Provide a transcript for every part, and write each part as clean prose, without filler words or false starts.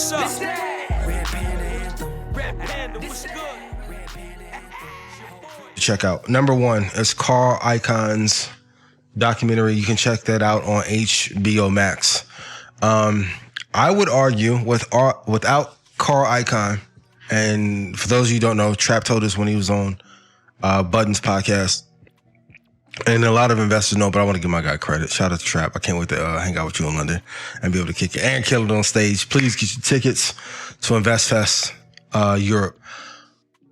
what's up? Red Panda Anthem. Red Panda, what's good? Check out. Number one is Carl Icahn's documentary. You can check that out on HBO Max. I would argue without Carl Icahn, and for those of you who don't know, Trap told us when he was on Budden's podcast, and a lot of investors know, but I want to give my guy credit. Shout out to Trap. I can't wait to hang out with you in London and be able to kick it and kill it on stage. Please get your tickets to InvestFest Europe.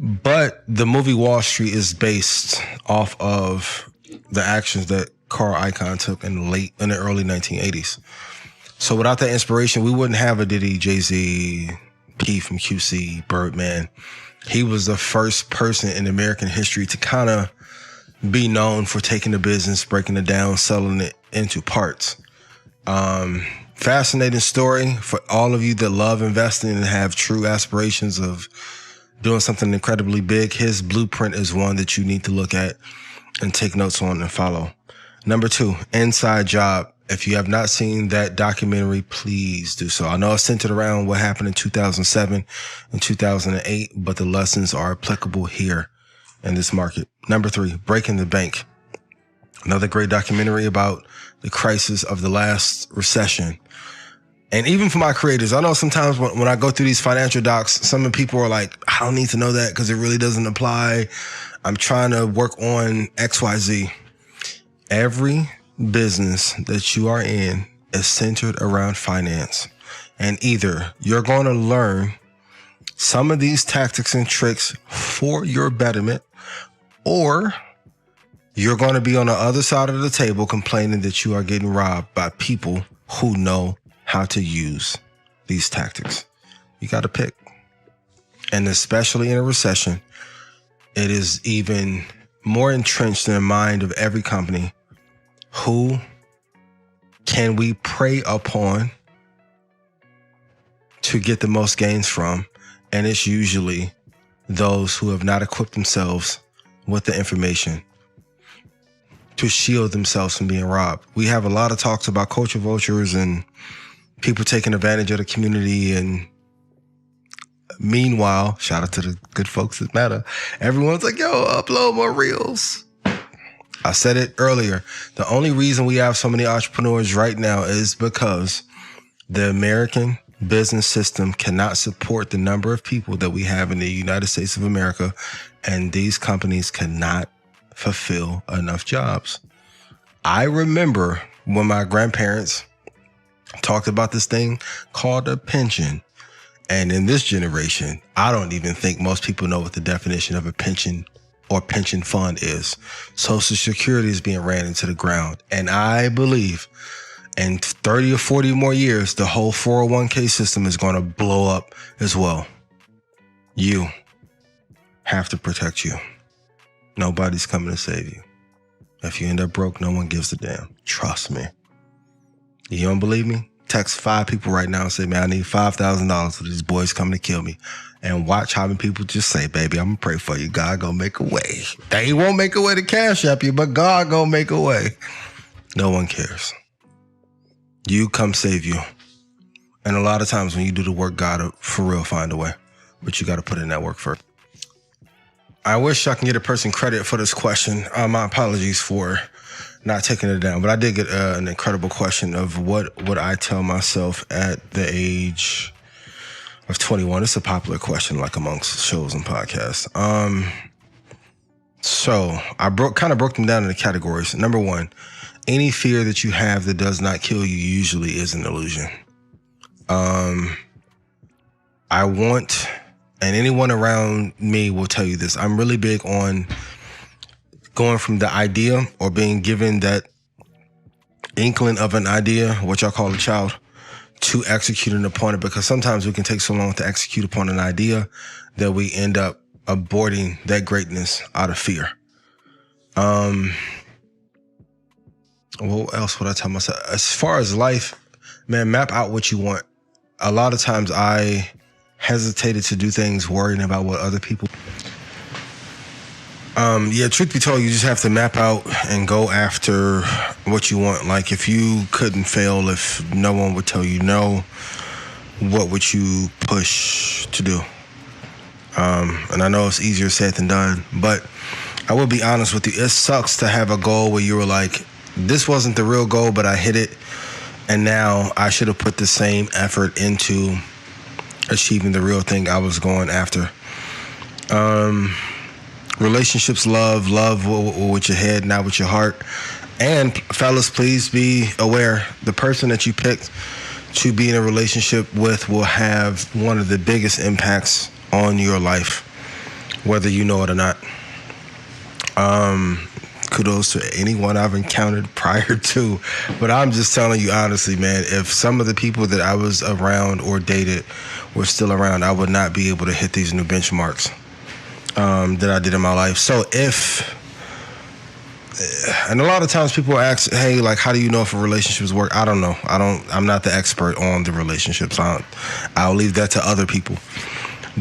But the movie Wall Street is based off of the actions that Carl Icahn took in the early 1980s. So without that inspiration, we wouldn't have a Diddy, Jay-Z, P from QC, Birdman. He was the first person in American history to kind of be known for taking the business, breaking it down, selling it into parts. Fascinating story for all of you that love investing and have true aspirations of doing something incredibly big. His blueprint is one that you need to look at and take notes on and follow. Number two, Inside Job. If you have not seen that documentary, please do so. I know it's centered around what happened in 2007 and 2008, but the lessons are applicable here in this market. Number three, Breaking the Bank. Another great documentary about the crisis of the last recession. And even for my creators, I know sometimes when I go through these financial docs, some of the people are like, I don't need to know that because it really doesn't apply. I'm trying to work on XYZ. Every business that you are in is centered around finance. And either you're going to learn some of these tactics and tricks for your betterment, or you're going to be on the other side of the table complaining that you are getting robbed by people who know how to use these tactics. You got to pick. And especially in a recession, it is even more entrenched in the mind of every company. Who can we prey upon to get the most gains from? And it's usually those who have not equipped themselves with the information to shield themselves from being robbed. We have a lot of talks about culture vultures and people taking advantage of the community. And meanwhile, shout out to the good folks at Meta, everyone's like, yo, upload more reels. I said it earlier. The only reason we have so many entrepreneurs right now is because the American business system cannot support the number of people that we have in the United States of America, and these companies cannot fulfill enough jobs. I remember when my grandparents talked about this thing called a pension. And in this generation, I don't even think most people know what the definition of a pension or pension fund is. Social Security is being ran into the ground. And I believe in 30 or 40 more years, the whole 401k system is going to blow up as well. You have to protect you. Nobody's coming to save you. If you end up broke, no one gives a damn. Trust me. You don't believe me? Text 5 people right now and say, man, I need $5,000 for these boys coming to kill me. And watch how many people just say, baby, I'm going to pray for you. God going to make a way. They won't make a way to cash up you, but God going to make a way. No one cares. You come save you. And a lot of times when you do the work, God will for real find a way. But you got to put in that work first. I wish I can get a person credit for this question. My apologies for not taking it down, but I did get an incredible question of what would I tell myself at the age of 21. It's a popular question, like amongst shows and podcasts. So I kind of broke them down into categories. Number one, any fear that you have that does not kill you usually is an illusion. I want, and anyone around me will tell you this, I'm really big on going from the idea or being given that inkling of an idea, what y'all call a child, to executing upon it, because sometimes we can take so long to execute upon an idea that we end up aborting that greatness out of fear. What else would I tell myself? As far as life, man, map out what you want. A lot of times I hesitated to do things worrying about what other people. Truth be told, you just have to map out and go after what you want. Like if you couldn't fail, if no one would tell you no, what would you push to do? And I know it's easier said than done, but I will be honest with you. It sucks to have a goal where you were like, this wasn't the real goal, but I hit it. And now I should have put the same effort into achieving the real thing I was going after. Relationships, love with your head, not with your heart. And fellas, please be aware, the person that you picked to be in a relationship with will have one of the biggest impacts on your life, whether you know it or not. Kudos to anyone I've encountered prior to, but I'm just telling you honestly, man, if some of the people that I was around or dated were still around, I would not be able to hit these new benchmarks that I did in my life. So and a lot of times people ask, hey, like, how do you know if a relationships work? I don't know. I'm not the expert on the relationships. I'll leave that to other people.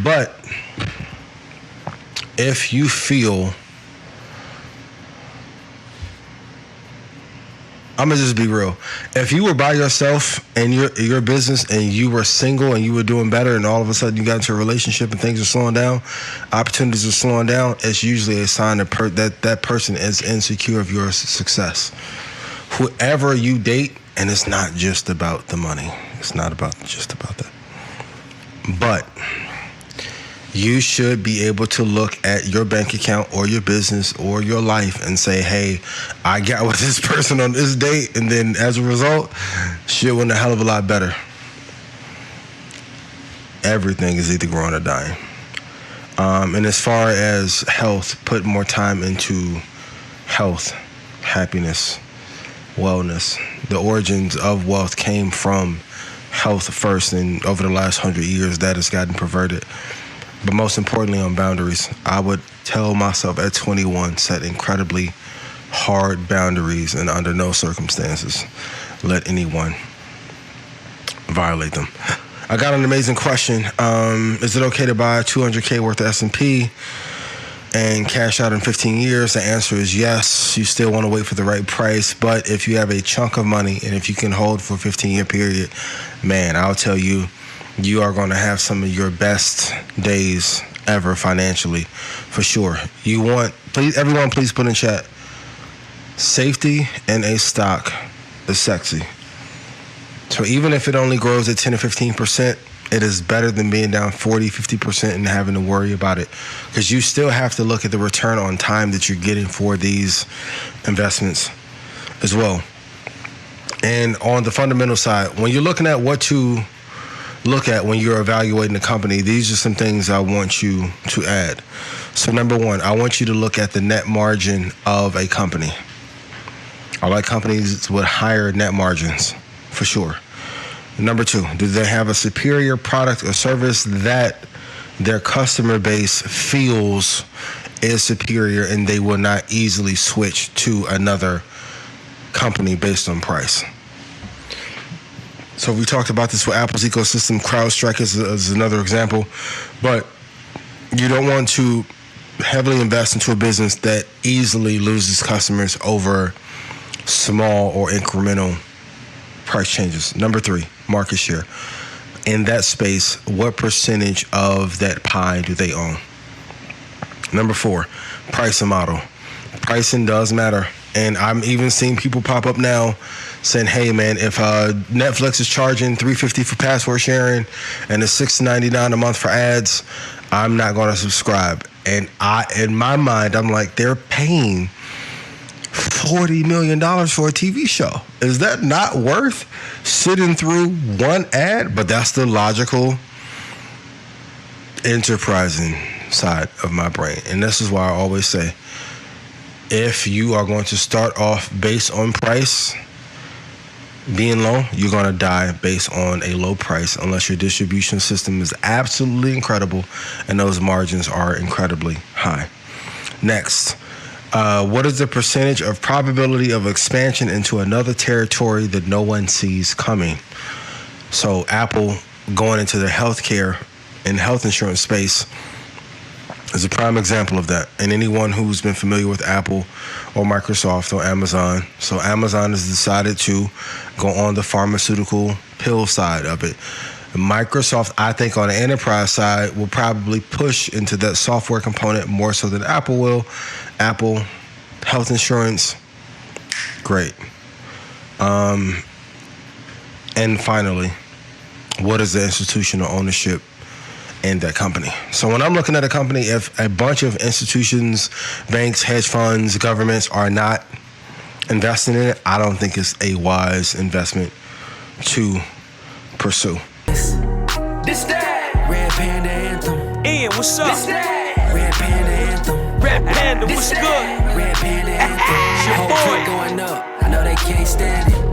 But if you feel, I'm gonna just be real. If you were by yourself and your business and you were single and you were doing better and all of a sudden you got into a relationship and things are slowing down, opportunities are slowing down, it's usually a sign that person is insecure of your success. Whoever you date, and it's not just about the money. It's not just about that. But you should be able to look at your bank account or your business or your life and say, hey, I got with this person on this date, and then as a result, shit went a hell of a lot better. Everything is either growing or dying. And as far as health, put more time into health, happiness, wellness. The origins of wealth came from health first, and over the last 100 years, that has gotten perverted. But most importantly, on boundaries, I would tell myself at 21, set incredibly hard boundaries, and under no circumstances let anyone violate them. I got an amazing question. Is it okay to buy $200K worth of S&P and cash out in 15 years? The answer is yes. You still want to wait for the right price, but if you have a chunk of money and if you can hold for a 15-year period, man, I'll tell you, you are going to have some of your best days ever financially, for sure. Everyone please put in chat, safety in a stock is sexy. So even if it only grows at 10 or 15%, it is better than being down 40, 50% and having to worry about it, because you still have to look at the return on time that you're getting for these investments as well. And on the fundamental side, when you're looking at what to look at when you're evaluating a company, these are some things I want you to add. So number one, I want you to look at the net margin of a company. I like companies with higher net margins, for sure. Number two, do they have a superior product or service that their customer base feels is superior and they will not easily switch to another company based on price? So we talked about this with Apple's ecosystem. CrowdStrike is another example. But you don't want to heavily invest into a business that easily loses customers over small or incremental price changes. Number three, market share. In that space, what percentage of that pie do they own? Number four, pricing model. Pricing does matter. And I'm even seeing people pop up now saying, hey man, if Netflix is charging $350 for password sharing and it's $6.99 a month for ads, I'm not going to subscribe. And in my mind, I'm like, they're paying $40 million for a TV show. Is that not worth sitting through one ad? But that's the logical, enterprising side of my brain. And this is why I always say, if you are going to start off based on price being low, you're going to die based on a low price unless your distribution system is absolutely incredible and those margins are incredibly high. Next, what is the percentage of probability of expansion into another territory that no one sees coming? So Apple going into the healthcare and health insurance space is a prime example of that. And anyone who's been familiar with Apple or Microsoft or Amazon, so Amazon has decided to go on the pharmaceutical pill side of it. Microsoft, I think on the enterprise side, will probably push into that software component more so than Apple will. Apple, health insurance, great. And finally, what is the institutional ownership in that company? So when I'm looking at a company, if a bunch of institutions, banks, hedge funds, governments are not investing in it, I don't think it's a wise investment to pursue. This that Red Panda Anthem. Ian, what's up? This that Red Panda Anthem. Red Panda, what's good? Red Panda Anthem. Whole clip going up. I know they can't stand it.